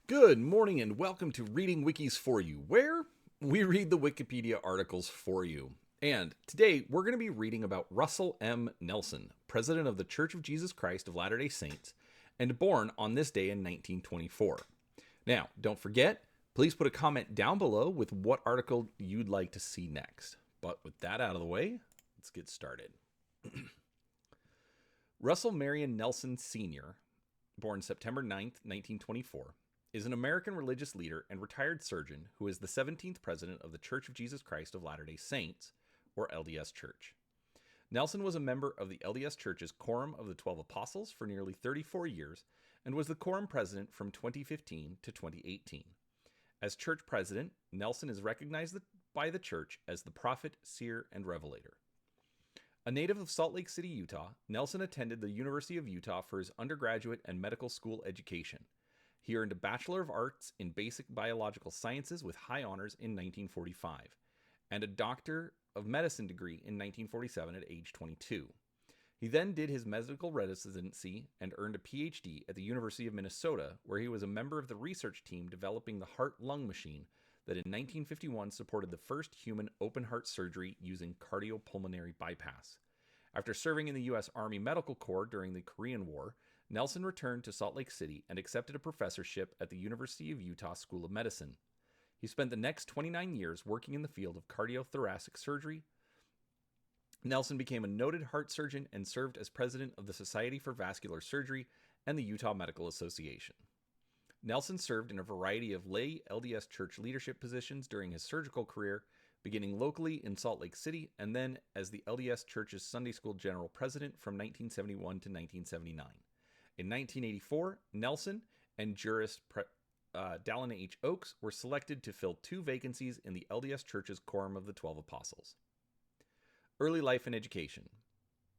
Good morning and welcome to Reading Wikis for You, where we read the Wikipedia articles for you. And today we're going to be reading about Russell M. Nelson, president of the Church of Jesus Christ of Latter-day Saints, and born on this day in 1924. Now, don't forget, please put a comment down below with what article you'd like to see next. But with that out of the way, let's get started. Russell Marion Nelson Sr., born September 9th, 1924, is an American religious leader and retired surgeon who is the 17th president of the Church of Jesus Christ of Latter-day Saints, or LDS Church. Nelson was a member of the LDS Church's Quorum of the 12 Apostles for nearly 34 years and was the Quorum president from 2015 to 2018. As church president, Nelson is recognized by the church as the prophet, seer, and revelator. A native of Salt Lake City, Utah, Nelson attended the University of Utah for his undergraduate and medical school education. He earned a Bachelor of Arts in Basic Biological Sciences with high honors in 1945, and a Doctor of Medicine degree in 1947 at age 22. He then did his medical residency and earned a PhD at the University of Minnesota, where he was a member of the research team developing the heart-lung machine that in 1951 supported the first human open-heart surgery using cardiopulmonary bypass. After serving in the U.S. Army Medical Corps during the Korean War, Nelson returned to Salt Lake City and accepted a professorship at the University of Utah School of Medicine. He spent the next 29 years working in the field of cardiothoracic surgery. Nelson became a noted heart surgeon and served as president of the Society for Vascular Surgery and the Utah Medical Association. Nelson served in a variety of lay LDS Church leadership positions during his surgical career, beginning locally in Salt Lake City and then as the LDS Church's Sunday School General President from 1971 to 1979. In 1984, Nelson and jurist Dallin H. Oaks were selected to fill two vacancies in the LDS Church's Quorum of the 12 Apostles. Early life and education.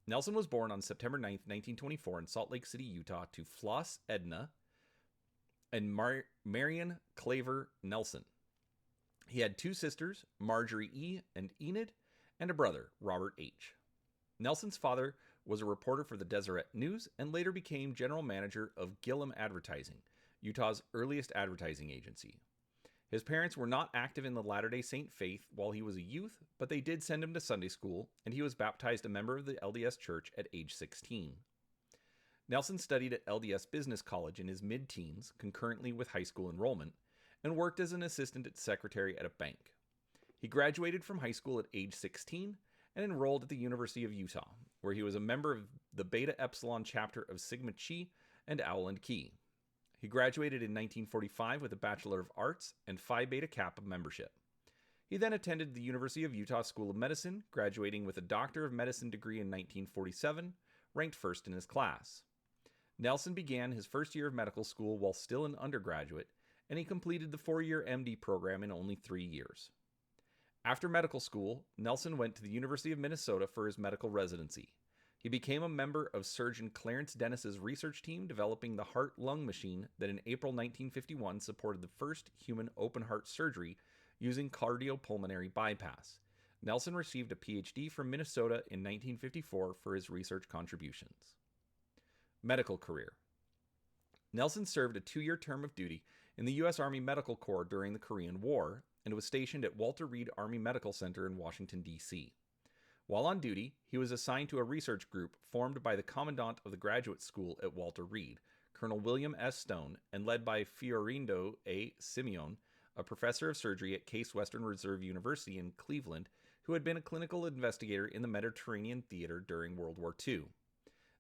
Nelson was born on September 9, 1924 in Salt Lake City, Utah to Floss Edna and Marion Claver Nelson. He had two sisters, Marjorie E. and Enid, and a brother, Robert H. Nelson's father was a reporter for the Deseret News and later became general manager of Gillum Advertising, Utah's earliest advertising agency. His parents were not active in the Latter-day Saint faith while he was a youth, but they did send him to Sunday school, and he was baptized a member of the LDS Church at age 16. Nelson studied at LDS Business College in his mid-teens, concurrently with high school enrollment, and worked as an assistant secretary at a bank. He graduated from high school at age 16 and enrolled at the University of Utah, where he was a member of the Beta Epsilon chapter of Sigma Chi and Owl and Key. He graduated in 1945 with a Bachelor of Arts and Phi Beta Kappa membership. He then attended the University of Utah School of Medicine, graduating with a Doctor of Medicine degree in 1947, ranked first in his class. Nelson began his first year of medical school while still an undergraduate, and he completed the 4-year MD program in only 3 years. After medical school, Nelson went to the University of Minnesota for his medical residency. He became a member of surgeon Clarence Dennis's research team developing the heart-lung machine that in April 1951 supported the first human open-heart surgery using cardiopulmonary bypass. Nelson received a PhD from Minnesota in 1954 for his research contributions. Medical career. Nelson served a 2-year term of duty in the U.S. Army Medical Corps during the Korean War and was stationed at Walter Reed Army Medical Center in Washington, D.C. While on duty, he was assigned to a research group formed by the commandant of the graduate school at Walter Reed, Colonel William S. Stone, and led by Fiorindo A. Simeon, a professor of surgery at Case Western Reserve University in Cleveland, who had been a clinical investigator in the Mediterranean theater during World War II.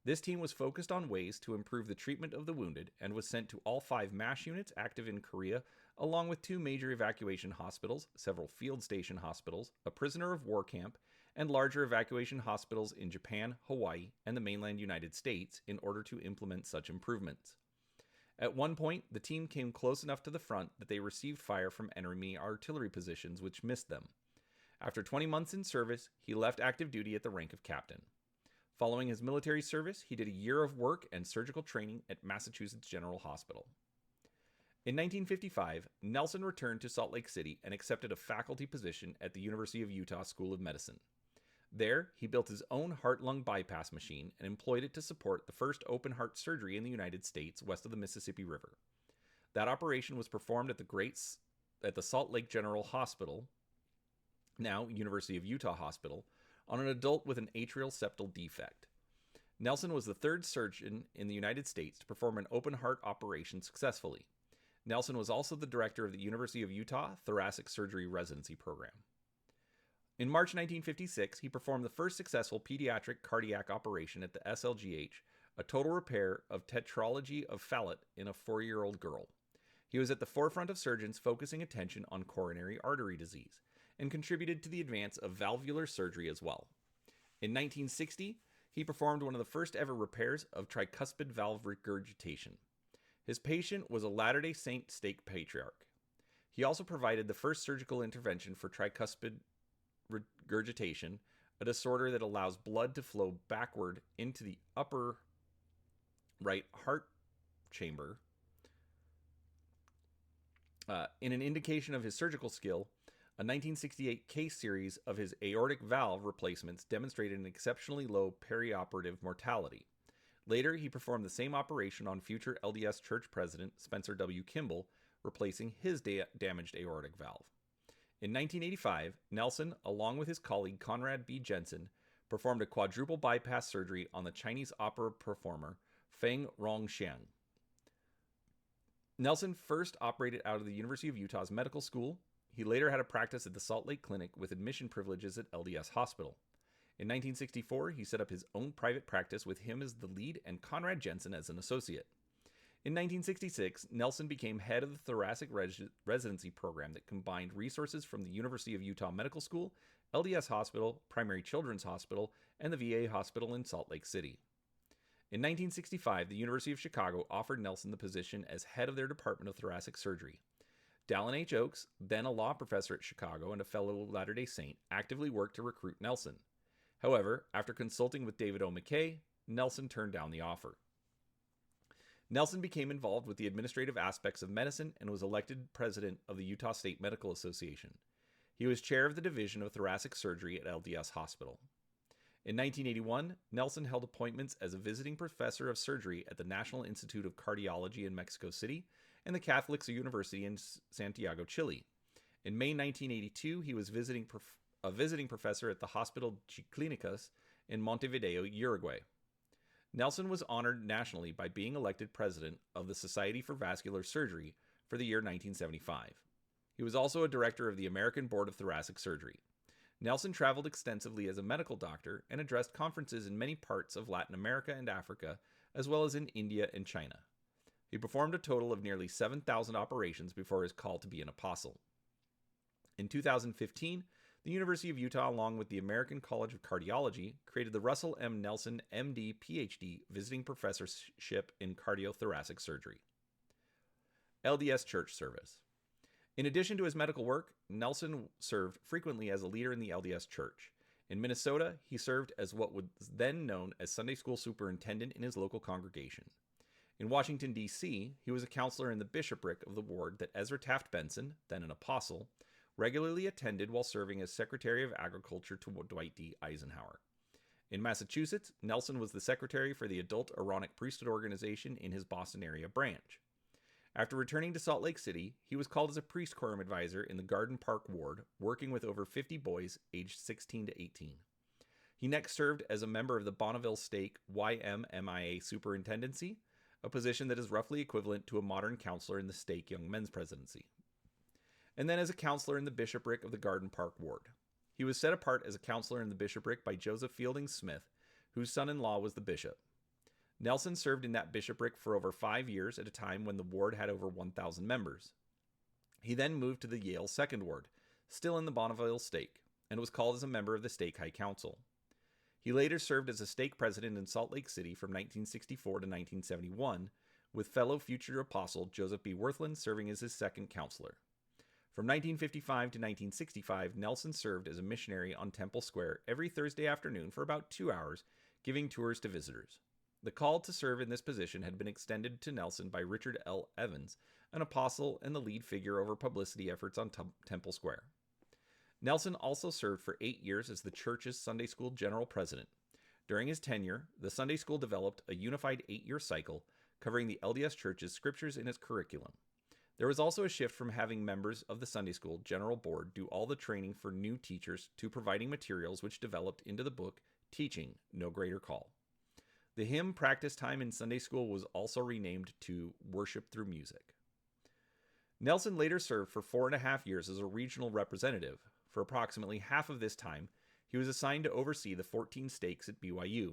This team was focused on ways to improve the treatment of the wounded and was sent to all 5 MASH units active in Korea, along with 2 major evacuation hospitals, several field station hospitals, a prisoner of war camp, and larger evacuation hospitals in Japan, Hawaii, and the mainland United States in order to implement such improvements. At one point, the team came close enough to the front that they received fire from enemy artillery positions, which missed them. After 20 months in service, he left active duty at the rank of captain. Following his military service, he did a year of work and surgical training at Massachusetts General Hospital. In 1955, Nelson returned to Salt Lake City and accepted a faculty position at the University of Utah School of Medicine. There, he built his own heart-lung bypass machine and employed it to support the first open-heart surgery in the United States west of the Mississippi River. That operation was performed at the Salt Lake General Hospital, now University of Utah Hospital, on an adult with an atrial septal defect. Nelson was the third surgeon in the United States to perform an open heart operation successfully. Nelson was also the director of the University of Utah Thoracic Surgery Residency Program. In March 1956, he performed the first successful pediatric cardiac operation at the SLGH, a total repair of tetralogy of Fallot in a 4-year-old girl. He was at the forefront of surgeons focusing attention on coronary artery disease, and contributed to the advance of valvular surgery as well. In 1960, he performed one of the first ever repairs of tricuspid valve regurgitation. His patient was a Latter-day Saint stake patriarch. He also provided the first surgical intervention for tricuspid regurgitation, a disorder that allows blood to flow backward into the upper right heart chamber. In an indication of his surgical skill, a 1968 case series of his aortic valve replacements demonstrated an exceptionally low perioperative mortality. Later, he performed the same operation on future LDS Church President Spencer W. Kimball, replacing his damaged aortic valve. In 1985, Nelson, along with his colleague Conrad B. Jensen, performed a quadruple bypass surgery on the Chinese opera performer Feng Rongxiang. Nelson first operated out of the University of Utah's medical school. He later had a practice at the Salt Lake Clinic with admission privileges at LDS Hospital. In 1964, he set up his own private practice with him as the lead and Conrad Jensen as an associate. In 1966, Nelson became head of the Thoracic Residency Program that combined resources from the University of Utah Medical School, LDS Hospital, Primary Children's Hospital, and the VA Hospital in Salt Lake City. In 1965, the University of Chicago offered Nelson the position as head of their Department of Thoracic Surgery. Dallin H. Oakes, then a law professor at Chicago and a fellow Latter-day Saint, actively worked to recruit Nelson. However, after consulting with David O. McKay, Nelson turned down the offer. Nelson became involved with the administrative aspects of medicine and was elected president of the Utah State Medical Association. He was chair of the Division of Thoracic Surgery at LDS Hospital. In 1981, Nelson held appointments as a visiting professor of surgery at the National Institute of Cardiology in Mexico City and the Catholic University in Santiago, Chile. In May 1982, he was a visiting professor at the Hospital Clínicas in Montevideo, Uruguay. Nelson was honored nationally by being elected president of the Society for Vascular Surgery for the year 1975. He was also a director of the American Board of Thoracic Surgery. Nelson traveled extensively as a medical doctor and addressed conferences in many parts of Latin America and Africa, as well as in India and China. He performed a total of nearly 7,000 operations before his call to be an apostle. In 2015, the University of Utah, along with the American College of Cardiology, created the Russell M. Nelson, MD, PhD, Visiting Professorship in Cardiothoracic Surgery. LDS Church Service. In addition to his medical work, Nelson served frequently as a leader in the LDS Church. In Minnesota, he served as what was then known as Sunday School Superintendent in his local congregation. In Washington, D.C., he was a counselor in the bishopric of the ward that Ezra Taft Benson, then an apostle, regularly attended while serving as Secretary of Agriculture to Dwight D. Eisenhower. In Massachusetts, Nelson was the secretary for the Adult Aaronic Priesthood Organization in his Boston area branch. After returning to Salt Lake City, he was called as a priest quorum advisor in the Garden Park ward, working with over 50 boys aged 16 to 18. He next served as a member of the Bonneville Stake YMMIA Superintendency, a position that is roughly equivalent to a modern counselor in the Stake Young Men's Presidency, and then as a counselor in the bishopric of the Garden Park ward. He was set apart as a counselor in the bishopric by Joseph Fielding Smith, whose son-in-law was the bishop. Nelson served in that bishopric for over 5 years at a time when the ward had over 1,000 members. He then moved to the Yale Second Ward, still in the Bonneville Stake, and was called as a member of the Stake High Council. He later served as a stake president in Salt Lake City from 1964 to 1971, with fellow future apostle Joseph B. Wirthlin serving as his second counselor. From 1955 to 1965, Nelson served as a missionary on Temple Square every Thursday afternoon for about 2 hours, giving tours to visitors. The call to serve in this position had been extended to Nelson by Richard L. Evans, an apostle and the lead figure over publicity efforts on Temple Square. Nelson also served for 8 years as the church's Sunday School General President. During his tenure, the Sunday School developed a unified 8-year cycle covering the LDS Church's scriptures in its curriculum. There was also a shift from having members of the Sunday School General Board do all the training for new teachers to providing materials which developed into the book Teaching, No Greater Call. The hymn practice time in Sunday school was also renamed to Worship Through Music. Nelson later served for 4.5 years as a regional representative. For approximately half of this time, he was assigned to oversee the 14 stakes at BYU,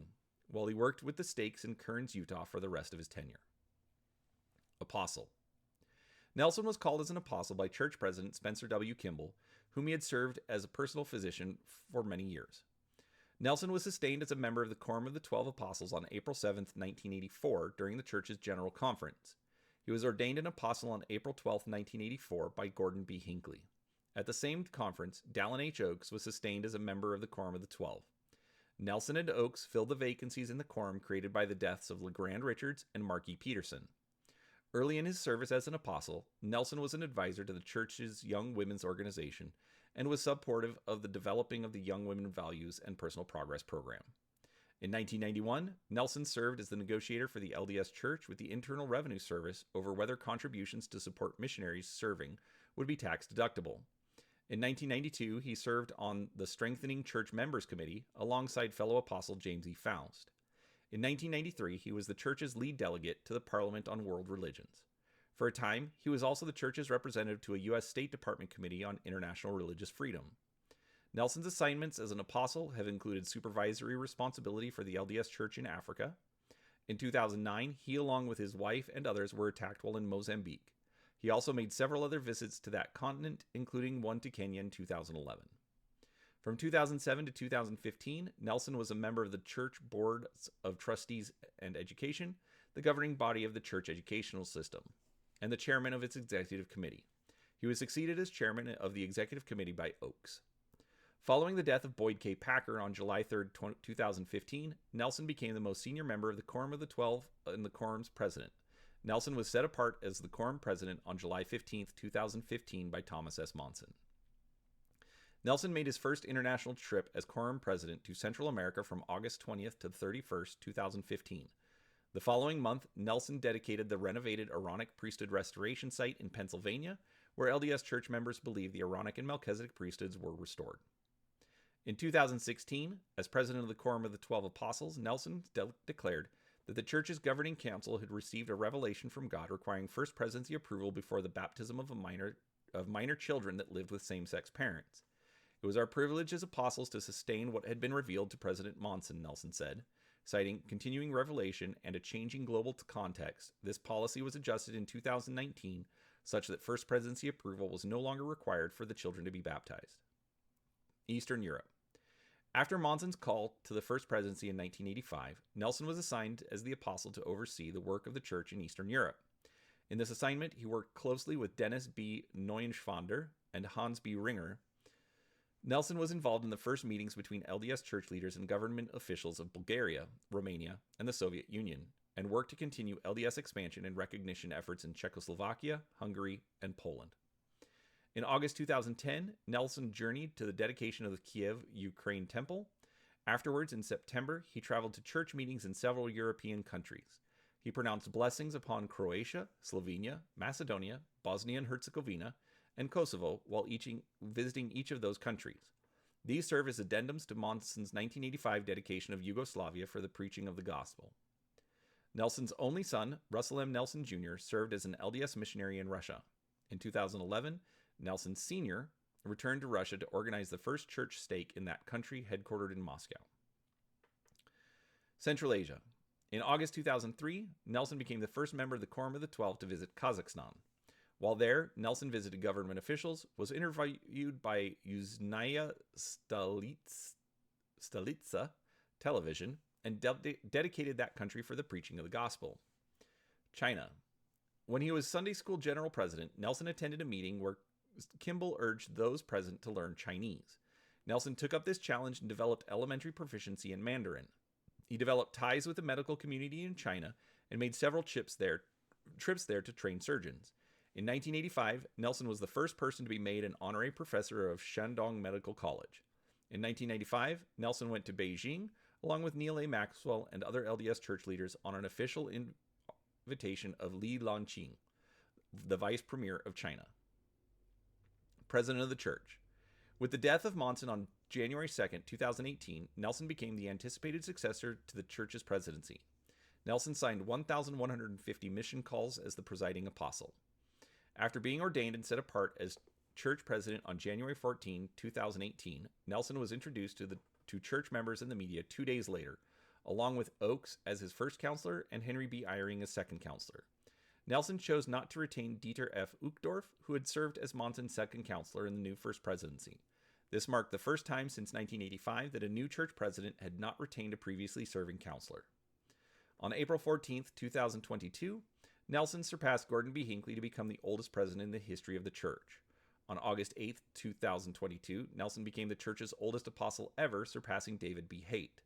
while he worked with the stakes in Kearns, Utah for the rest of his tenure. Apostle. Nelson was called as an apostle by church president Spencer W. Kimball, whom he had served as a personal physician for many years. Nelson was sustained as a member of the Quorum of the 12 Apostles on April 7, 1984, during the church's General Conference. He was ordained an apostle on April 12, 1984, by Gordon B. Hinckley. At the same conference, Dallin H. Oakes was sustained as a member of the Quorum of the 12. Nelson and Oakes filled the vacancies in the quorum created by the deaths of LeGrand Richards and Mark E. Peterson. Early in his service as an apostle, Nelson was an advisor to the church's Young Women's Organization and was supportive of the developing of the Young Women Values and Personal Progress program. In 1991, Nelson served as the negotiator for the LDS Church with the Internal Revenue Service over whether contributions to support missionaries serving would be tax deductible. In 1992, he served on the Strengthening Church Members Committee alongside fellow apostle James E. Faust. In 1993, he was the church's lead delegate to the Parliament on World Religions. For a time, he was also the church's representative to a U.S. State Department Committee on International Religious Freedom. Nelson's assignments as an apostle have included supervisory responsibility for the LDS Church in Africa. In 2009, he, along with his wife and others, were attacked while in Mozambique. He also made several other visits to that continent, including one to Kenya in 2011. From 2007 to 2015, Nelson was a member of the Church Boards of Trustees and Education, the governing body of the church educational system, and the chairman of its executive committee. He was succeeded as chairman of the executive committee by Oakes. Following the death of Boyd K. Packer on July 3, 2015, Nelson became the most senior member of the Quorum of the 12 and the Quorum's president. Nelson was set apart as the Quorum president on July 15, 2015 by Thomas S. Monson. Nelson made his first international trip as Quorum president to Central America from August 20th to 31st, 2015. The following month, Nelson dedicated the renovated Aaronic priesthood restoration site in Pennsylvania, where LDS church members believe the Aaronic and Melchizedek priesthoods were restored. In 2016, as president of the Quorum of the 12 Apostles, Nelson declared that the church's governing council had received a revelation from God requiring first presidency approval before the baptism of minor children that lived with same-sex parents. It was our privilege as apostles to sustain what had been revealed to President Monson, Nelson said. Citing continuing revelation and a changing global context, this policy was adjusted in 2019 such that first presidency approval was no longer required for the children to be baptized. Eastern Europe. After Monson's call to the first presidency in 1985, Nelson was assigned as the apostle to oversee the work of the church in Eastern Europe. In this assignment, he worked closely with Dennis B. Neuenschwander and Hans B. Ringer. Nelson was involved in the first meetings between LDS church leaders and government officials of Bulgaria, Romania, and the Soviet Union, and worked to continue LDS expansion and recognition efforts in Czechoslovakia, Hungary, and Poland. In August 2010, Nelson journeyed to the dedication of the Kiev, Ukraine temple. Afterwards, in September, he traveled to church meetings in several European countries. He pronounced blessings upon Croatia, Slovenia, Macedonia, Bosnia and Herzegovina, and Kosovo while visiting each of those countries. These serve as addendums to Monson's 1985 dedication of Yugoslavia for the preaching of the gospel. Nelson's only son, Russell M. Nelson Jr., served as an LDS missionary in Russia. In 2011, Nelson Sr. returned to Russia to organize the first church stake in that country, headquartered in Moscow. Central Asia. In August 2003, Nelson became the first member of the Quorum of the 12 to visit Kazakhstan. While there, Nelson visited government officials, was interviewed by Yuzhnaya Stolitsa television, and dedicated that country for the preaching of the gospel. China. When he was Sunday School General President, Nelson attended a meeting where Kimball urged those present to learn Chinese. Nelson took up this challenge and developed elementary proficiency in Mandarin. He developed ties with the medical community in China and made several trips there to train surgeons. In 1985, Nelson was the first person to be made an honorary professor of Shandong Medical College. In 1995, Nelson went to Beijing, along with Neil A. Maxwell and other LDS church leaders on an official invitation of Li Lanqing, the vice premier of China. President of the Church. With the death of Monson on January 2nd, 2018, Nelson became the anticipated successor to the church's presidency. Nelson signed 1,150 mission calls as the presiding apostle. After being ordained and set apart as church president on January 14, 2018, Nelson was introduced to church members and the media 2 days later, along with Oakes as his first counselor and Henry B. Eyring as second counselor. Nelson chose not to retain Dieter F. Uchtdorf, who had served as Monson's second counselor in the new first presidency. This marked the first time since 1985 that a new church president had not retained a previously serving counselor. On April 14, 2022, Nelson surpassed Gordon B. Hinckley to become the oldest president in the history of the church. On August 8, 2022, Nelson became the church's oldest apostle ever, surpassing David B. Haight.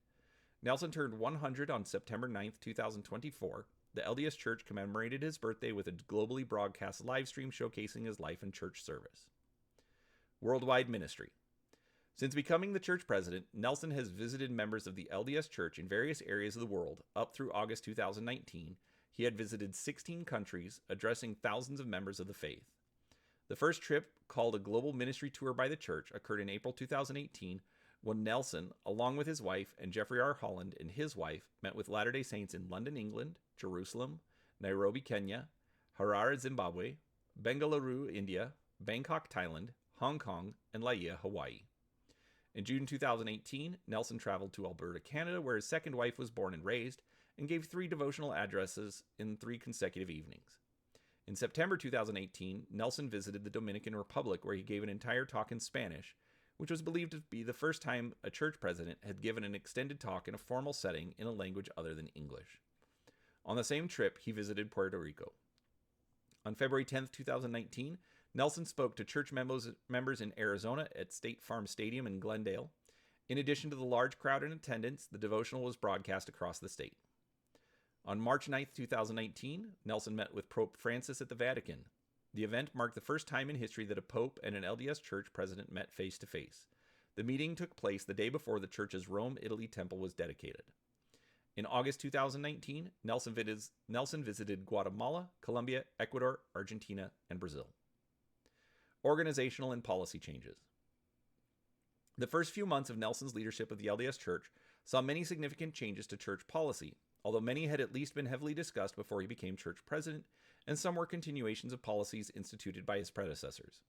Nelson turned 100 on September 9, 2024. The LDS Church commemorated his birthday with a globally broadcast live stream showcasing his life and church service. Worldwide ministry. Since becoming the church president, Nelson has visited members of the LDS Church in various areas of the world. Up through August 2019, he had visited 16 countries, addressing thousands of members of the faith. The first trip, called a Global Ministry Tour by the Church, occurred in April 2018 when Nelson, along with his wife and Jeffrey R. Holland and his wife, met with Latter-day Saints in London, England, Jerusalem, Nairobi, Kenya, Harare, Zimbabwe, Bengaluru, India, Bangkok, Thailand, Hong Kong, and Laia, Hawaii. In June 2018, Nelson traveled to Alberta, Canada, where his second wife was born and raised, and gave 3 devotional addresses in 3 consecutive evenings. In September 2018, Nelson visited the Dominican Republic, where he gave an entire talk in Spanish, which was believed to be the first time a church president had given an extended talk in a formal setting in a language other than English. On the same trip, he visited Puerto Rico. On February 10, 2019, Nelson spoke to church members in Arizona at State Farm Stadium in Glendale. In addition to the large crowd in attendance, the devotional was broadcast across the state. On March 9, 2019, Nelson met with Pope Francis at the Vatican. The event marked the first time in history that a pope and an LDS church president met face-to-face. The meeting took place the day before the church's Rome, Italy temple was dedicated. In August 2019, Nelson visited Guatemala, Colombia, Ecuador, Argentina, and Brazil. Organizational and policy changes. The first few months of Nelson's leadership of the LDS Church saw many significant changes to church policy, although many had at least been heavily discussed before he became church president, and some were continuations of policies instituted by his predecessors.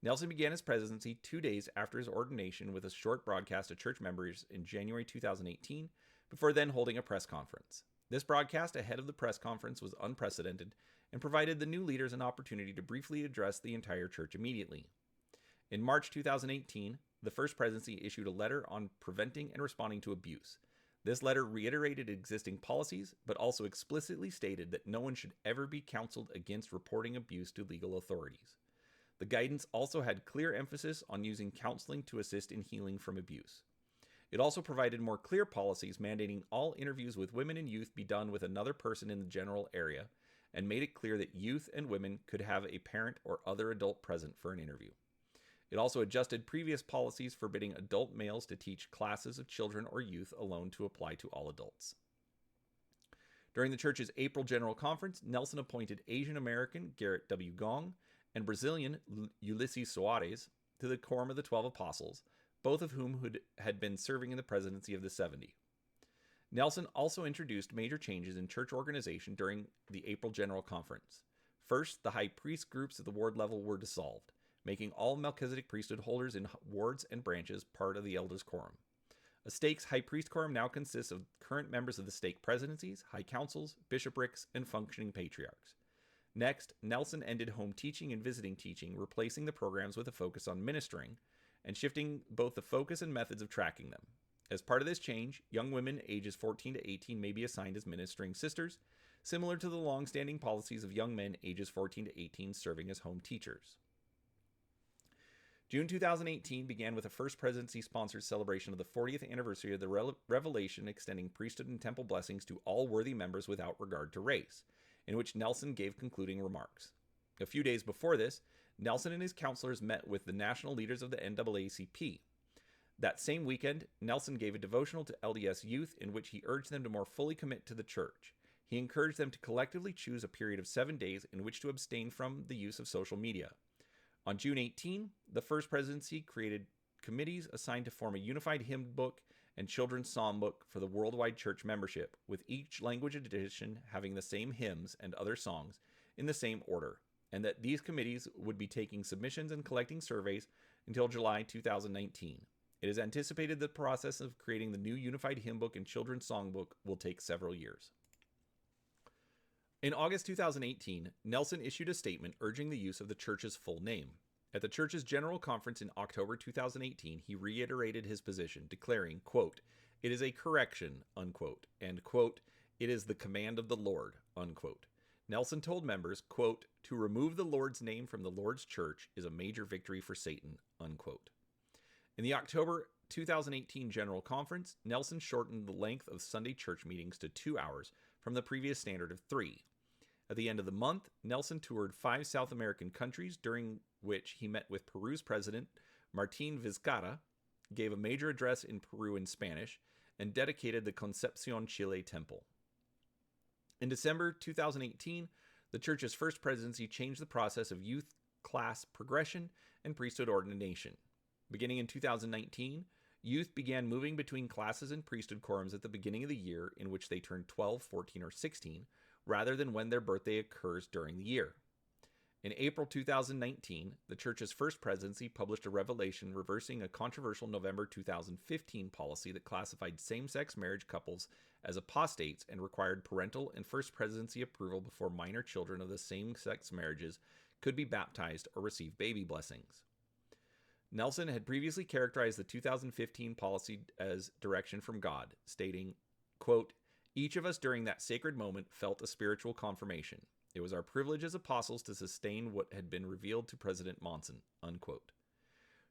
Nelson began his presidency 2 days after his ordination with a short broadcast to church members in January 2018, before then holding a press conference. This broadcast ahead of the press conference was unprecedented and provided the new leaders an opportunity to briefly address the entire church immediately. In March 2018, the First Presidency issued a letter on preventing and responding to abuse. This letter reiterated existing policies, but also explicitly stated that no one should ever be counseled against reporting abuse to legal authorities. The guidance also had clear emphasis on using counseling to assist in healing from abuse. It also provided more clear policies mandating all interviews with women and youth be done with another person in the general area, and made it clear that youth and women could have a parent or other adult present for an interview. It also adjusted previous policies forbidding adult males to teach classes of children or youth alone to apply to all adults. During the church's April General Conference, Nelson appointed Asian American Garrett W. Gong and Brazilian Ulysses Soares to the Quorum of the 12 Apostles, both of whom had been serving in the presidency of the 70. Nelson also introduced major changes in church organization during the April General Conference. First, the high priest groups at the ward level were dissolved, making all Melchizedek priesthood holders in wards and branches part of the elders' quorum. A stake's high priest quorum now consists of current members of the stake presidencies, high councils, bishoprics, and functioning patriarchs. Next, Nelson ended home teaching and visiting teaching, replacing the programs with a focus on ministering, and shifting both the focus and methods of tracking them. As part of this change, young women ages 14 to 18 may be assigned as ministering sisters, similar to the long-standing policies of young men ages 14 to 18 serving as home teachers. June 2018 began with a First Presidency-sponsored celebration of the 40th anniversary of the Revelation extending priesthood and temple blessings to all worthy members without regard to race, in which Nelson gave concluding remarks. A few days before this, Nelson and his counselors met with the national leaders of the NAACP. That same weekend, Nelson gave a devotional to LDS youth in which he urged them to more fully commit to the church. He encouraged them to collectively choose a period of 7 days in which to abstain from the use of social media. On June 18, the First Presidency created committees assigned to form a unified hymn book and children's psalm book for the worldwide church membership, with each language edition having the same hymns and other songs in the same order, and that these committees would be taking submissions and collecting surveys until July 2019. It is anticipated the process of creating the new unified hymn book and children's songbook will take several years. In August 2018, Nelson issued a statement urging the use of the church's full name. At the church's general conference in October 2018, he reiterated his position, declaring, quote, "It is a correction," unquote, and, quote, "It is the command of the Lord," unquote. Nelson told members, quote, "To remove the Lord's name from the Lord's church is a major victory for Satan," unquote. In the October 2018 General Conference, Nelson shortened the length of Sunday church meetings to 2 hours from the previous standard of 3. At the end of the month, Nelson toured 5 South American countries, during which he met with Peru's president, Martín Vizcarra, gave a major address in Peru in Spanish, and dedicated the Concepcion Chile Temple. In December 2018, the church's First Presidency changed the process of youth class progression and priesthood ordination. Beginning in 2019, youth began moving between classes and priesthood quorums at the beginning of the year in which they turned 12, 14, or 16, rather than when their birthday occurs during the year. In April 2019, the church's First Presidency published a revelation reversing a controversial November 2015 policy that classified same-sex marriage couples as apostates and required parental and First Presidency approval before minor children of the same-sex marriages could be baptized or receive baby blessings. Nelson had previously characterized the 2015 policy as direction from God, stating, quote, "Each of us during that sacred moment felt a spiritual confirmation. It was our privilege as apostles to sustain what had been revealed to President Monson," unquote.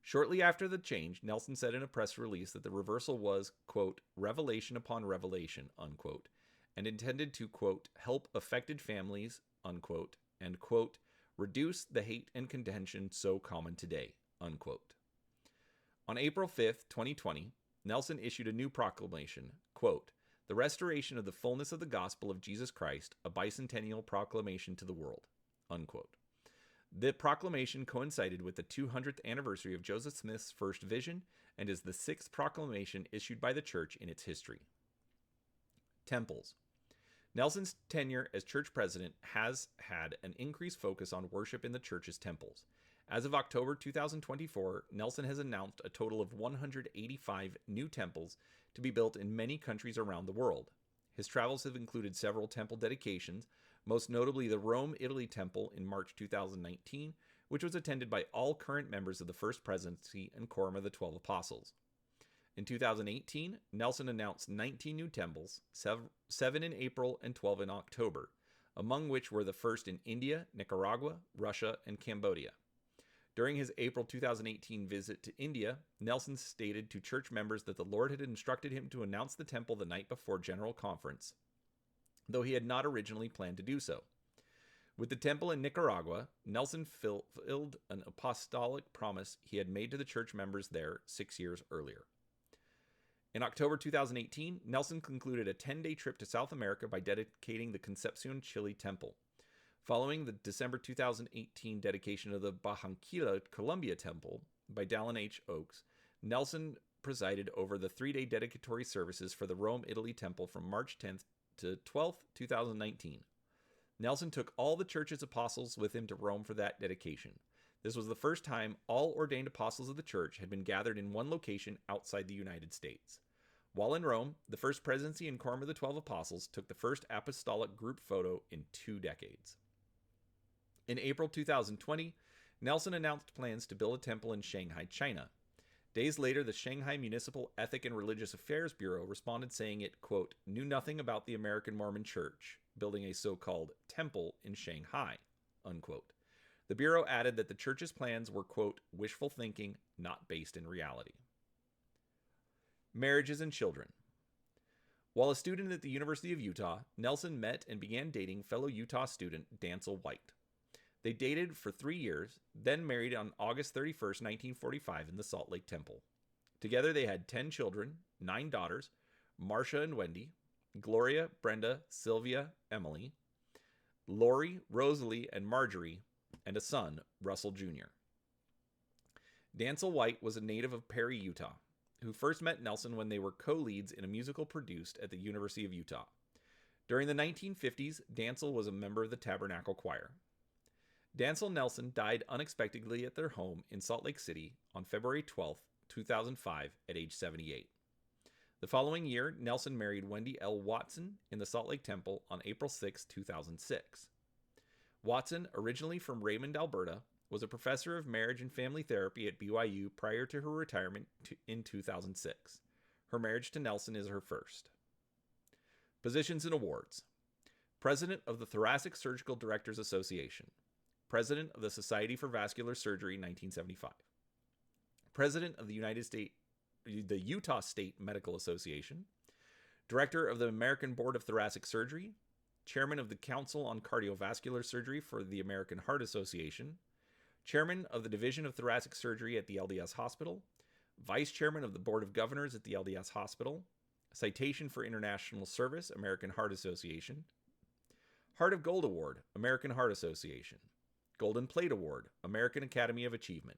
Shortly after the change, Nelson said in a press release that the reversal was, quote, "revelation upon revelation," unquote, and intended to, quote, "help affected families," unquote, and, quote, "reduce the hate and contention so common today," unquote. On April 5th, 2020, Nelson issued a new proclamation, quote, "The restoration of the fullness of the gospel of Jesus Christ, a bicentennial proclamation to the world," unquote. The proclamation coincided with the 200th anniversary of Joseph Smith's first vision and is the 6th proclamation issued by the church in its history. Temples. Nelson's tenure as church president has had an increased focus on worship in the church's temples. As of October 2024, Nelson has announced a total of 185 new temples to be built in many countries around the world. His travels have included several temple dedications, most notably the Rome, Italy temple in March 2019, which was attended by all current members of the First Presidency and Quorum of the 12 Apostles. In 2018, Nelson announced 19 new temples, 7 in April and 12 in October, among which were the first in India, Nicaragua, Russia, and Cambodia. During his April 2018 visit to India, Nelson stated to church members that the Lord had instructed him to announce the temple the night before General Conference, though he had not originally planned to do so. With the temple in Nicaragua, Nelson fulfilled an apostolic promise he had made to the church members there 6 years earlier. In October 2018, Nelson concluded a 10-day trip to South America by dedicating the Concepcion Chile Temple. Following the December 2018 dedication of the Barranquilla, Colombia Temple by Dallin H. Oaks, Nelson presided over the 3-day dedicatory services for the Rome, Italy Temple from March 10th to 12th, 2019. Nelson took all the church's apostles with him to Rome for that dedication. This was the first time all ordained apostles of the church had been gathered in one location outside the United States. While in Rome, the First Presidency and Quorum of the 12 Apostles took the first apostolic group photo in 2 decades. In April 2020, Nelson announced plans to build a temple in Shanghai, China. Days later, the Shanghai Municipal Ethic and Religious Affairs Bureau responded saying it, quote, "knew nothing about the American Mormon Church building a so-called temple in Shanghai," unquote. The Bureau added that the church's plans were, quote, "wishful thinking, not based in reality." Marriages and children. While a student at the University of Utah, Nelson met and began dating fellow Utah student Dancel White. They dated for 3 years, then married on August 31st, 1945 in the Salt Lake Temple. Together they had 10 children, 9 daughters, Marcia and Wendy. Gloria, Brenda, Sylvia, Emily, Lori, Rosalie, and Marjorie, and a son, Russell Jr. Dancel White was a native of Perry, Utah, who first met Nelson when they were co-leads in a musical produced at the University of Utah. During the 1950s, Dancel was a member of the Tabernacle Choir. Dancel Nelson died unexpectedly at their home in Salt Lake City on February 12, 2005, at age 78. The following year, Nelson married Wendy L. Watson in the Salt Lake Temple on April 6, 2006. Watson, originally from Raymond, Alberta, was a professor of marriage and family therapy at BYU prior to her retirement in 2006. Her marriage to Nelson is her first. Positions and awards. President of the Thoracic Surgical Directors Association. President of the Society for Vascular Surgery, 1975. President of the Utah State Medical Association. Director of the American Board of Thoracic Surgery. Chairman of the Council on Cardiovascular Surgery for the American Heart Association. Chairman of the Division of Thoracic Surgery at the LDS Hospital. Vice Chairman of the Board of Governors at the LDS Hospital. Citation for International Service, American Heart Association. Heart of Gold Award, American Heart Association. Golden Plate Award, American Academy of Achievement.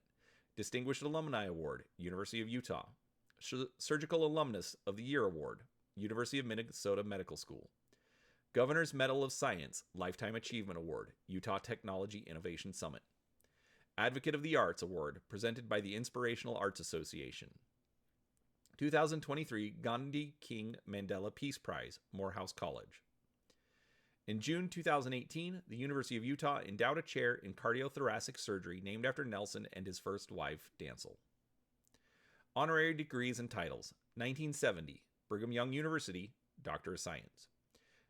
Distinguished Alumni Award, University of Utah. Surgical Alumnus of the Year Award, University of Minnesota Medical School. Governor's Medal of Science, Lifetime Achievement Award, Utah Technology Innovation Summit. Advocate of the Arts Award, presented by the Inspirational Arts Association. 2023 Gandhi King Mandela Peace Prize, Morehouse College. In June 2018, the University of Utah endowed a chair in cardiothoracic surgery named after Nelson and his first wife, Dancel. Honorary degrees and titles. 1970, Brigham Young University, Doctor of Science.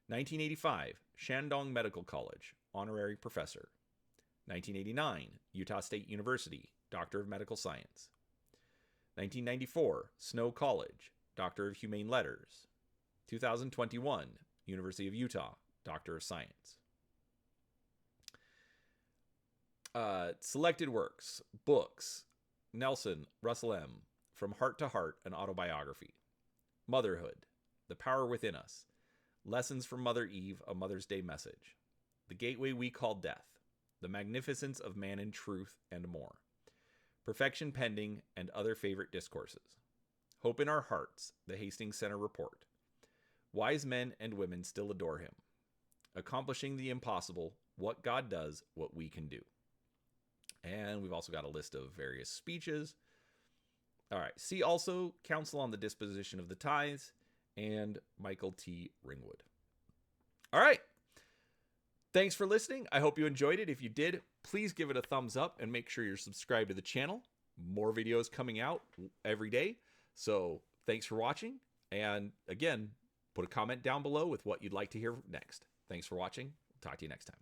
1985, Shandong Medical College, Honorary Professor. 1989, Utah State University, Doctor of Medical Science. 1994, Snow College, Doctor of Humane Letters. 2021, University of Utah, Doctor of Science. Selected works, books, Nelson, Russell M., From Heart to Heart, an autobiography. Motherhood, The Power Within Us. Lessons from Mother Eve, a Mother's Day message. The Gateway We Call Death. The Magnificence of Man in Truth, and more. Perfection Pending, and Other Favorite Discourses. Hope in Our Hearts, the Hastings Center Report. Wise Men and Women Still Adore Him. Accomplishing the Impossible, What God Does, What We Can Do. And we've also got a list of various speeches. All right, see also Council on the Disposition of the Tithes and Michael T. Ringwood. All right. Thanks for listening. I hope you enjoyed it. If you did, please give it a thumbs up and make sure you're subscribed to the channel. More videos coming out every day. So thanks for watching. And again, put a comment down below with what you'd like to hear next. Thanks for watching. Talk to you next time.